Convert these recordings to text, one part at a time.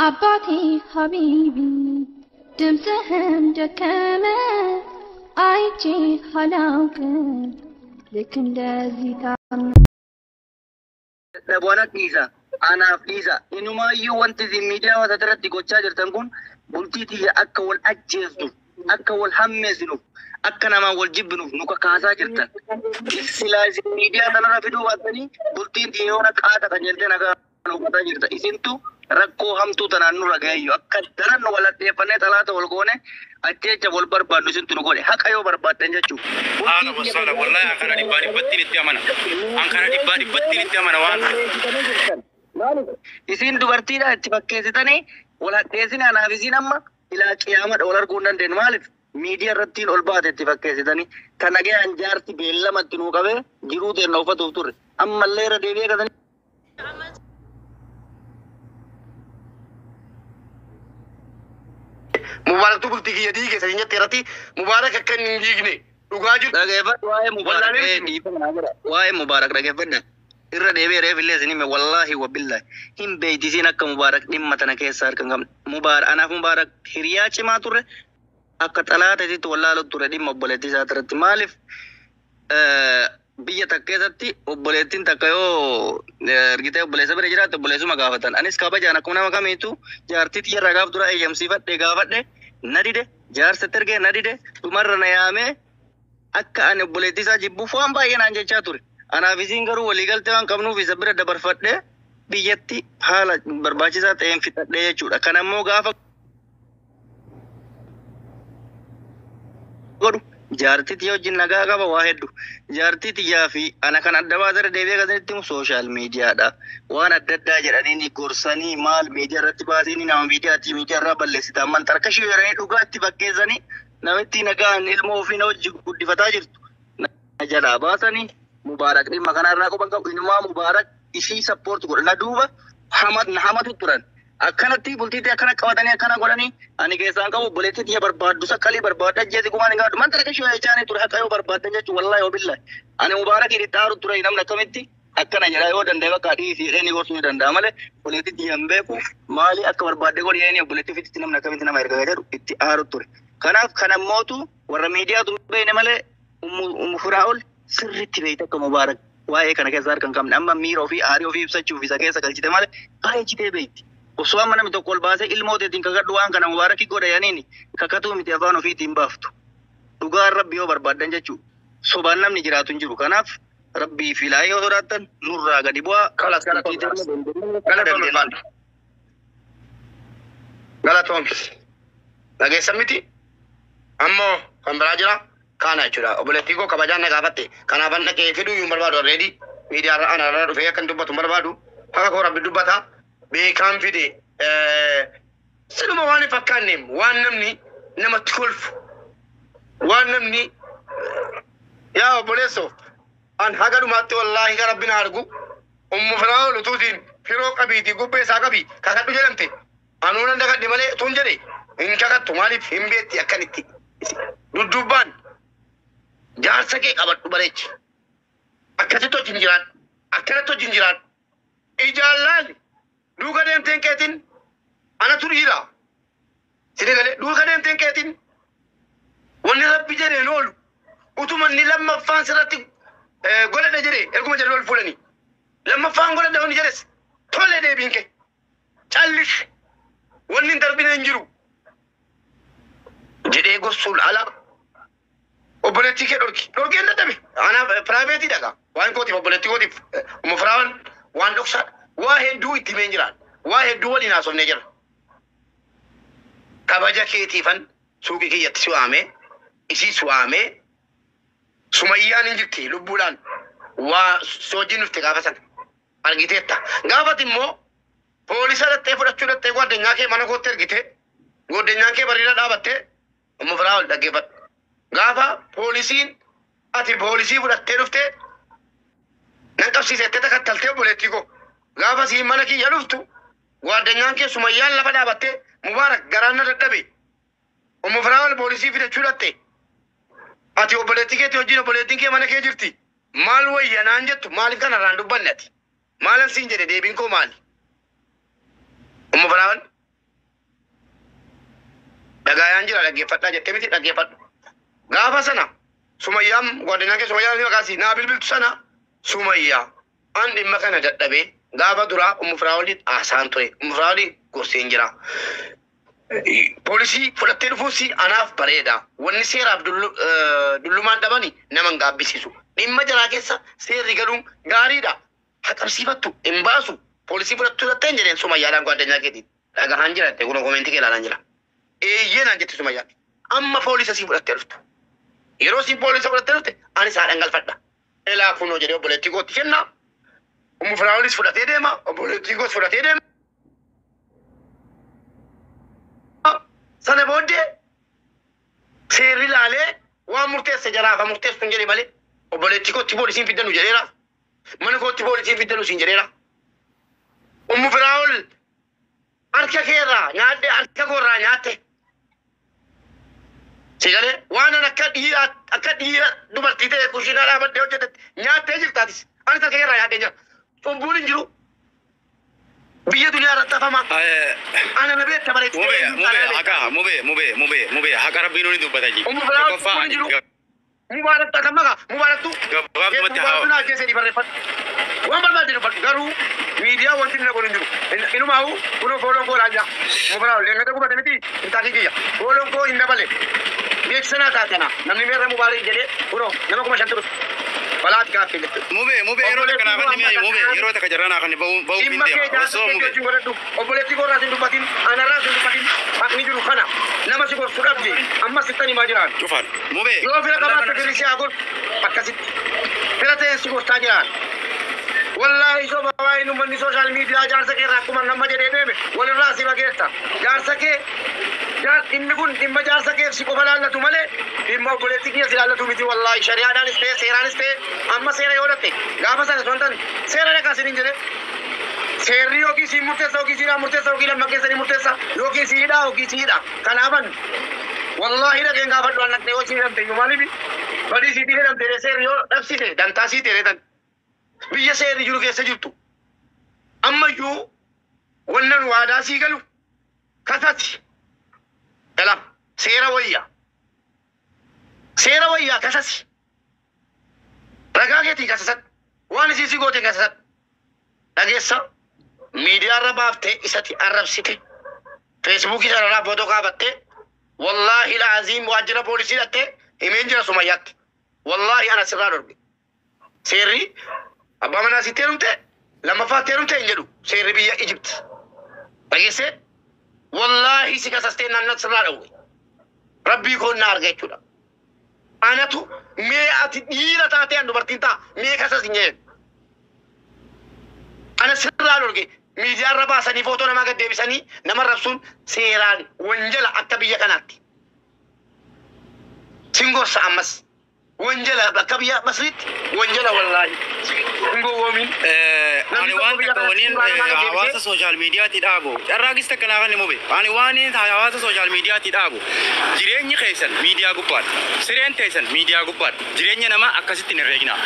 أبعتي حبيبي دمسهم دكامة عايتي حلاوة لكن لازم تعمل Buona Pisa, Ana Pisa, inuma yu wanti zi media wa tataratti gochaa jirtan kun bultii akka wal ajjeesnu, akka wal hammeesnu, akka nama wal jibbinuuf nu kakaasaa jirtan. Silaa isin media kanarra fiduu baattanii bultiin dhiyoona qaata kan jettee nagaa hubataa jirta. Isintu rakkoo hamtuu tanaan nurra gaheeyyu akka daran wal addeeffannee talaata wal goone ajjeecha wal barbaadnu isintu nu godhe haqa yoo barbaaddan jechuudha. Haala wasala wallahi ankara dhibbaa battiin itti amana. Ankara dhibbaa battiin itti amana waan. Isin dubartiidha itti fakkeessitanii wal hadheessine anaaf isin amma ilaa qiyaamadha wal arguu hin dandeenyu. Maaliif miidiyaa irrattiin ol baate itti fakkeessitanii kan nagayaan jaarti beellamatti nuu qabee jiruu teenna uffatuuf turre ammallee irra deebi'ee gatanii. Mubarak tu bultii kiyya diige sanii nyaatti irratti Mubarak akka inni hin diigne dhugaa jiru. Dhageeffadhu waa'ee Mubaarak dhageeffadha. Irra deebi'ee reefillee isin wallahi wa billahi hin beektisiin akka Mubaarak dhimma tana keessa harka hin qabne. Mubaarak anaaf Mubaarak hiriyaa cimaa turre akka xalaataatti wallaalu ture dhimma obboleettii isaa irratti. Maaliif biyya takka keessatti obboleettiin takka yoo ergitee obboleessa bira jiraate obboleessuma gaafatan. Anis kabajaan akkuma nama kamiitu jaartii xiyyaarraa gaaf dura eeyyamsiifadhe gaafadhe na dide jaarsatti ergee na dide dhumarra na yaamee akka ani obboleettii isaa jibbuuf waan baay'ee naan jechaa ture. Anaaf isiin garuu waliigaltee waan qabnuuf isa bira dabarfadhe biyyatti haala barbaachisaa ta'een fixadhe jechuudha. Kan ammoo gaafa godhu jaartii wajjin nagaa qaba waa hedduu. Jaartii xiyyaa fi ana kan adda baasarra deebi'ee gasanitti sooshaal miidiyaadha. Waan adda addaa jedhanii gorsanii maal miidiyaa irratti baasanii nama miidiyaa irraa balleessitan mantarkashii yeranii dhugaatti fakkeessanii namitti nagaan ilmoo ofii wajjin guddifataa jirtu. Na jalaa baasanii Mubaarak dhimma kanarraa quban qabu inumaa Mubaarak ishii sappoorti godha. Na duuba hamatu turan. Akkanatti bultiitti akkana qabatanii akkana godhanii ani keessaan qabu obboleettii xiyya barbaaddu saqqalii barbaadda jeeti gumaan hin gaadhu. Mantarkashii jechaanii ture haqa yoo barbaaddan jechuun wallahi yoo billahi. Ani Mubaarak hidhi xaaru ture namni akkamitti akkana jedha yoo danda'e bakka dhiisii dheeni gorsuu ni danda'a malee obboleettii xiyya hin beeku maali akka barbaadde godhi eeni obboleettii fititti namni akkamitti nama erga jedhu itti aaru ture. Kanaaf kan ammootu warra miidiyaatu beene malee Firaa'ol sirriitti beekte akka Mubaarak waa'ee kana keessa harka hin qabne amma miira ofii aarii ofii ibsachuuf isa keessa galchite malee baay'ee citee beekti. Osoo amma namni tokko ol baasee ilmooteetiin kakadhu waan kana Mubaarakii godha yaaniini kakatuu miti afaan ofiitiin baaftu. Dhugaan Rabbi yoo barbaaddan jechuudha. Sobaan namni jiraatu hin jiru. Kanaaf Rabbii fi laayee yoo sodaattan nurraa gadi bu'aa. Galatoomis. Dhageessan miti ammoo kan biraa jira kana jechuudha. Obboleettii koo kabajaan na gaafatte kanaafan dhaqee fiduu hin barbaadu already miidiyaa ana dhufee akka dubbatu hin barbaadu haqa koo Rabbi dubbata. Beekaan fide siluma waan fakkaanne waan namni namatti kolfu waan namni yaa obboleesso an haga dhumaatti wallaahi ka Rabbi na argu Firaa'ol utuutiin firoo qabiitii gubbee isaa qabii kakadhu jedhamte anuu nan dagadhe malee tun jedhe hin kakattu maaliif hin beetti akkanitti duddubbaan jaarsa kee qabadhu bareechi akkasitti wajjin jiraadhu akkanatti wajjin jiraadhu ijaallaali. Duuka deemteen keetiin ana turiidha. Sini galee duuka deemteen keetiin wanni Rabbi jedheen oolu utuma inni lammaffaan sirratti godhadha jedhee erguma jedhee ol fuudhanii lammaffaan godhadha wanni jedhes tole deebiin kee callis wanni hin darbine hin jiru jedhee gossuun ala obboleettii kee dhorkeen dadhabe ana piraayiveetii dhagaa waan kootiif obboleettii kootiif Firaa'ol waan dhoksaadha. Waa hedduu itti himeen jiraan. Waa hedduu waliin haasofnee jira. Kabaja keetiifan suuqii kiyyatti si waamee, isii si waamee, Sumayyaan hin jirti lubbuudhaan waa soojjiin dhufte gaafa sana argiteetta. Gaafati immoo poolisa dhattee fudhachuu dhattee gwaddeenyaa kee mana kootti ergite gwaddeenyaan kee bareeda dhaabattee Firaa'ol dhaggeeffadhu. Gaafa poolisiin ati poolisii fudhattee dhuftee nan qabsiisettee takattaltee obboleettii koo. Gaafa siin mana kiyya dhuftu gwaddeenyaan kee Sumayyaan lafa dhaabattee Mubaarak garaan na dadhabe Firaa'ol poolisii fidachuu dhatte ati obboleettii keetii wajjin obboleettiin kee mana kee jirti maal wayya naan jettu maaliif kanarraan dubbanne ati maalan siin jedhe deebiin koo maali Firaa'ol Dhagayaan jira dhaggeeffadhaa jettee miti dhaggeeffadhu. Gaafa sana Sumayyaan godina kee Sumayyaan ni maqaasi naa bilbiltu sana Sumayyaa an dhimma kana dadhabee gaafa duraa Firaa'oliin haasaan ture. Firaa'oliin gorseen jira. Poolisii fudhattee dhufuusi anaaf bareeda. Wanni seeraaf dullumaan dhabani nama hin gaabbisiisu. Dhimma jaraa keessa seerri galuun gaariidha. Haqabsiifattu hin baasu. Poolisii fudhattuu dhattee jedheen Sumayyaadhaan addunyaa keetiin. Dhagahaan jira jettee kun koomeentii kee ilaalaan jira. Eeyyeenaan jetti Sumayyaan. Amma poolisa sii fudhattee dhuftu. Yeroo sii poolisa fudhattee dhufte ani saadhaan galfadha. Elaa kunoo jedhee obboleettii kootti kenna. Firaa'olis fudhatee deema. Obboleettii koos fudhatee deema. Sana booddee seerri laalee waan murteesse jalaafa murteessu hin jedhe malee obboleettii kootti poolisiin fiddanu jedheera. Mana kootti poolisiin fiddanu siin jedheera. Firaa'ol harka keerraa nyaadde harka koorraa nyaatte. Sigalee waan akka dhiira dubartii ta'e kushiinaa dhaabattee hojjetetti nyaattee jirtaatis. Anis harka keerraa nyaadhee jira. Cubbuun hin jiru. Biyya duniyaa irratti hafamaa. Ana na beekta bareecha. Mube haqa rabbiin ni dubbata ji. Firaa'ol hin jiru. Mubaarak takkan maka mubaaraktu. Gabaabumatti haa. Gabaabumatti keessa ni barreeffatu. Waan barbaade dubbatu garuu miidiyaa wanti inni godhu hin jiru. Inumaahu kunoo fooloon koo laajaa. Firaa'ol leengata gubate miti intaaki kiyya. Fooloon koo hin dabale. Beeksisanaa taatana namni meerra mubaarak jedhee kunoo nama 500 dhufu. Balaati kaafee jettu. Mube yeroo takka kan mube yeroo takka jarana kan ba'u dhimma kee jaarsa kee godhadhu obboleettii koo irraa sin dubbatin anarraa sin dubbatin haqni jiru kana nama si gorsu dhabde amma sittani maa jiraan. Cufaan mube. Yoo fira qabaatte firisee haa godhu akkasitti fira ta'e si gorstaa jiraan. Wallaahi soba waa'ee uummanni sooshaal miidiyaa jaarsa kee irraa akkuma nama jedhee deeme walirraa si bageessa. Jaarsa kee dhimmi kun dhimma jaarsa kee si qofa laallatu malee dhimma obboleettii kiyya si laallatu miti wallaahi shari'aadhaanis ta'e seeraanis ta'e amma seera yoo dhatte gaafa sana sontan seera dhaqaa sin hin jedhe. Seerri yookiin si murteessa yookiin si murteessa yookiin lamma keessanii murteessa yookiin si hidhaa yookiin si hidha. Kanaaban wallaahi dhaqeen gaafadhu an naqnee yoo si hidhamte iyyuu maaliif badii siitii hidhamte seerri yoo dhabsite dantaa sii teereetan. Biyya seerri jiru keessa jirtu. Ammayyuu wannan waadaa sii galu kasati. Galam seera wayyaa. Seera wayyaa kasasi. Ragaa keetii kasasan. Waan isii si goote kasasan. Dhageessa miidiyaa irra baaftee isatti arrabsite. Feesbuukii sararraa footoo kaafattee. Wallaahi laaziim waajjira poolisii dhattee himeen jira Sumayyaatti. Wallaahi ana sirraa dorge. Seerri abbaa manaa sitti heerumte lammaffaa heerumte hin jedhu seerri biyya Ijipti. Dhageesse wallaahi si kasastee naannoo sirraa dhawwe. Rabbii koo na arga jechuudha. Anatu mee ati dhiira taatee an dubartiin ta'a mee kasas hin jedhu. Ana sirraa dorge miidiyaa irra baasanii footoo namaa gad deebisanii nama rabsuun seeraan wanjala akka biyya kanaatti. Singorsa ammas. Wanjala akka biyya Masriitti wanjala wallaahi. Singowoomin. Ani waan takka waliin hawaasa sooshaal miidiyaatti dhaabu. Carraaqis takka naa kan mube. Ani waan hawaasa sooshaal miidiyaatti dhaabu. Jireenyi keessan miidiyaa gubbaadha. Sireen teessan miidiyaa gubbaadha. Jireenya namaa akkasitti hin herreegina.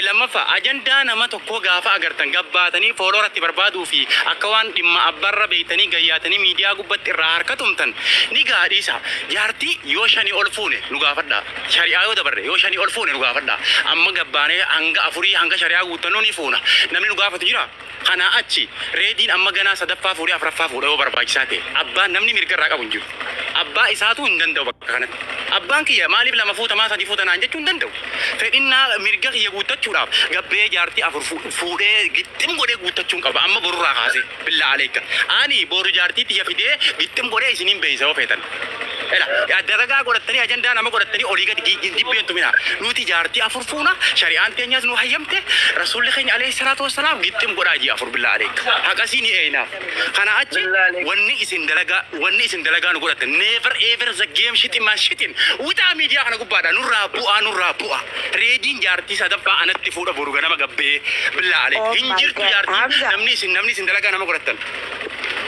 Lammaffaa ajandaa nama tokkoo gaafa agartan gabbaatanii foolooratti barbaaduu fi akka waan dhimma abbarra beeytanii gayyaatanii miidiyaa gubbatti irraa harka tumtan ni gaadhiisa. Jaartii yoo shanii ol fuune nu gaafadha. Shari'aa yoo dabarre yoo shanii ol fuune nu gaafadha. Amma gabbaanee hanga afurii hanga shari'aa guuttannoo ni fuuna. Namni nu gaafatu jira. Kana achi reediin amma ganaa sadaffaa fuudhee afuraffaa fuudhee yoo barbaachisaa ta'e abbaan namni mirga irraa qabu hin jiru. Abbaa isaatu hin danda'u bakka kanatti. Abbaan kiyya maaliif lama fuutamaa sadii fuutanaan jechuu hin danda'u. Fedhinnaa mirga kiyya guuttachuudhaaf gabbee jaartii afur fuudhee gixxim godhee guuttachuun qaba. Amma borurraa kaasee billaa aleekka. Ani boru jaartii tiyya fidee gixxim godhee isiniin beeysa yoo feetan. Dalagaa godhattanii ajandaa nama godhattanii olii gadi jibbeentu mina. Nuti jaartii afur fuuna shari'aan teenyas nu hayyamte rasuulli keenya alayhi salaatu wassalaam gixxim godhaa jii afur billaa aleekka. Haqasii ni eenaaf. Kana achi wanni isin dalagaa nu godhatte never ever the game shitin wixaa miidiyaa kana gubbaadha nurraa bu'a. Reediin jaartii sadaffaa anatti fuudha boru ganama gabbee billaa aleekka. Hin jirtu jaartii namni isin dalagaa nama godhattan.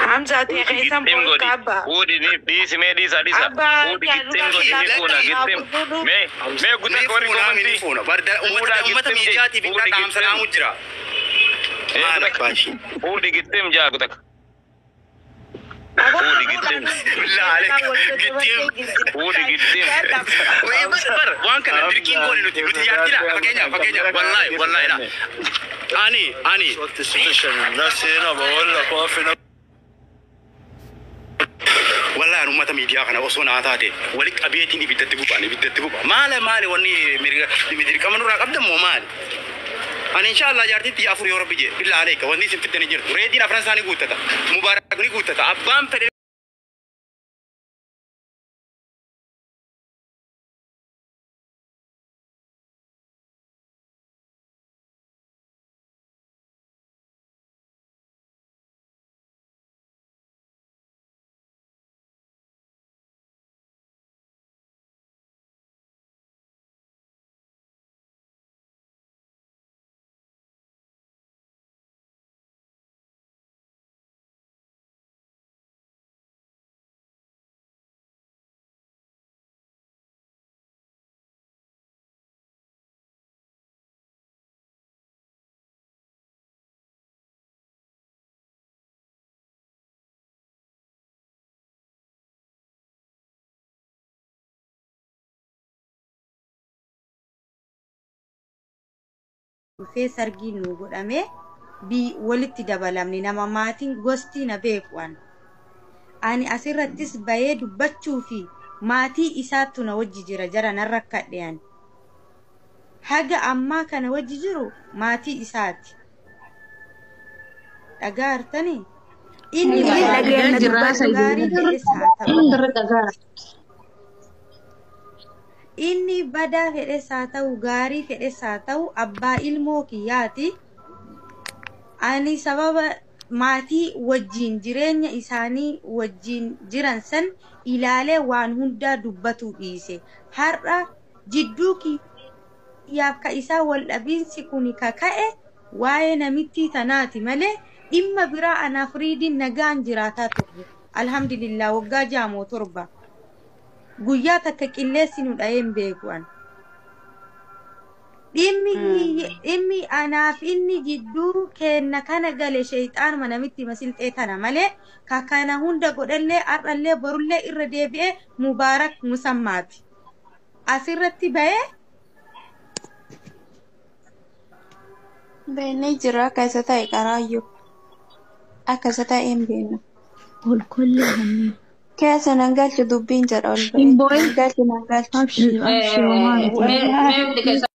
Hamza te kaisan pun kaba. Udi ni di semedi sadi sa. Udi gitem go ini puna gitem. Me guta kori go mandi. Barda umat media TV ka naam salamu jira. Malak bashi. Udi gitem ja guta. Udi gitem. قدم بالله عليك قديم ودي قدم بس بر وان كان دركين كوني نتي جارتي لا فكينا والله لا اني وقت السيشن الناس هنا بقول لك وقفنا والله أنا ما تميديا كنا وصونا هذا ولك أبيتني بتتبوبا مال وني مدري كمان نورا قبل مو مال أنا إن شاء الله جارتي تي أفور يورب بيجي بالله عليك وندي سبتني جرت ريدي أفرنساني قوتة مبارك ني قوتة أبام فري dhufee sargiin nu godhame walitti dabalamne nama maatiin gosti na beekuan ani asirrattis bayee dubbachuu fi maatii isaatu na wajji jira jara narra kadhean haga ammaa kana wajji jiru maatii isaati dhagaartani inni inni badaa fedhes haa ta'u gaarii fedhes haa ta'u abbaa ilmoo kiyyaati ani sababa maatii wajjin jireenya isaanii wajjin jiran san ilaalee waan hundaa dubbatu dhiise har'a jidduu kiyyaaf ka isaa wal dhabiinsi kuni kaka'e waa'ee namittii tanaati malee dhimma biraa anaaf riidiin nagaan jiraataa turre alhamdulillah waggaa jaamoo torba guyyaa takka qilleessi nu dha'een beekuan dhimmi anaaf inni jidduu kenna kana gale shayxaan manamitti masilxee tana malee kakana hunda godhallee har'allee borullee irra deebi'ee mubaarak musammaati asirratti ba'ee beenee jira keessa ta'e qaraayyuu akkasa ta'een beena والكل همي keessa nan galchu dubbiin jedha ol إن بوي galchu nan galchu أبشر وما